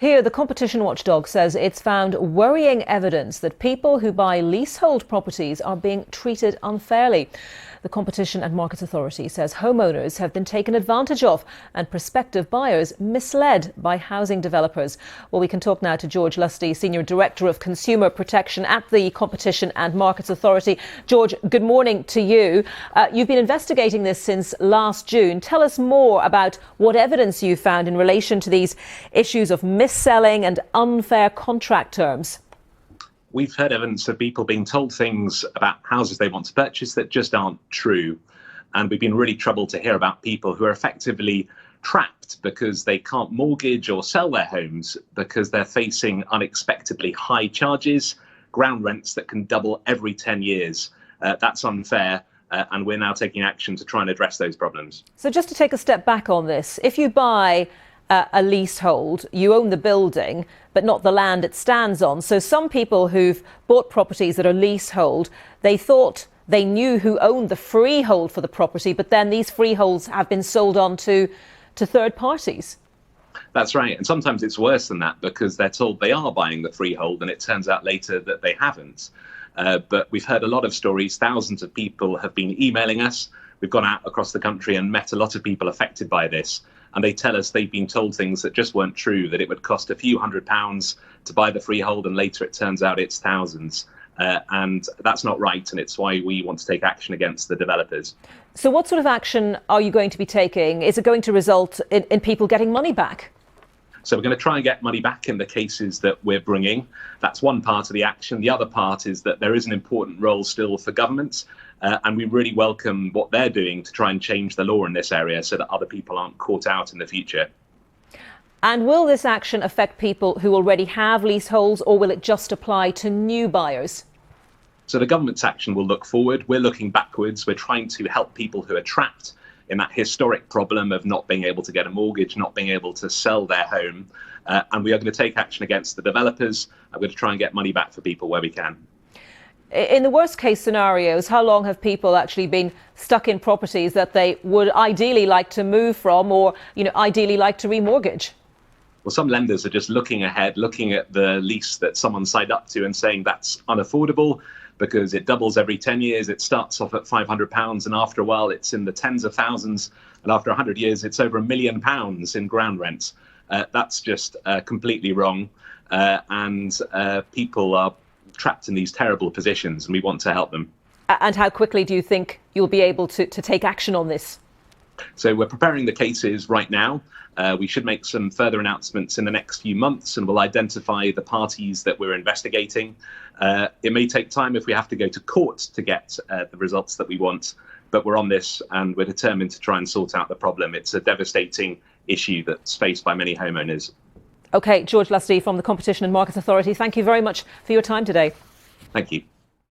Here, the competition watchdog says it's found worrying evidence that people who buy leasehold properties are being treated unfairly. The Competition and Markets Authority says homeowners have been taken advantage of and prospective buyers misled by housing developers. Well, we can talk now to George Lusty, Senior Director of Consumer Protection at the Competition and Markets Authority. George, good morning to you. You've been investigating this since last June. Tell us more about what evidence you found in relation to these issues of mis-selling and unfair contract terms. We've heard evidence of people being told things about houses they want to purchase that just aren't true. And we've been really troubled to hear about people who are effectively trapped because they can't mortgage or sell their homes because they're facing unexpectedly high charges, ground rents that can double every 10 years. That's unfair. And we're now taking action to try and address those problems. So just to take a step back on this, if you buy a leasehold, you own the building, but not the land it stands on. So some people who've bought properties that are leasehold, they thought they knew who owned the freehold for the property, but then these freeholds have been sold on to third parties. That's right. And sometimes it's worse than that because they're told they are buying the freehold and it turns out later that they haven't. But we've heard a lot of stories. Thousands of people have been emailing us. We've gone out across the country and met a lot of people affected by this. And they tell us they've been told things that just weren't true, that it would cost a few £100s to buy the freehold and later it turns out it's thousands. And that's not right. And it's why we want to take action against the developers. So what sort of action are you going to be taking? Is it going to result in people getting money back? So we're going to try and get money back in the cases that we're bringing. That's one part of the action. The other part is that there is an important role still for governments. And we really welcome what they're doing to try and change the law in this area so that other people aren't caught out in the future. And will this action affect people who already have leaseholds, or will it just apply to new buyers? So the government's action will look forward. We're looking backwards. We're trying to help people who are trapped in that historic problem of not being able to get a mortgage, not being able to sell their home. And we are going to take action against the developers. I'm going to try and get money back for people where we can. In the worst case scenarios, how long have people actually been stuck in properties that they would ideally like to move from or, ideally like to remortgage? Well, some lenders are just looking ahead, looking at the lease that someone signed up to and saying that's unaffordable because it doubles every 10 years. It starts off at £500 and after a while it's in the tens of thousands. And after 100 years, it's over £1 million in ground rents. That's just completely wrong. And people are trapped in these terrible positions and we want to help them. And how quickly do you think you'll be able to take action on this? So we're preparing the cases right now. We should make some further announcements in the next few months and we'll identify the parties that we're investigating. It may take time if we have to go to court to get the results that we want, but we're on this and we're determined to try and sort out the problem. It's a devastating issue that's faced by many homeowners. OK, George Lusty from the Competition and Markets Authority, thank you very much for your time today. Thank you.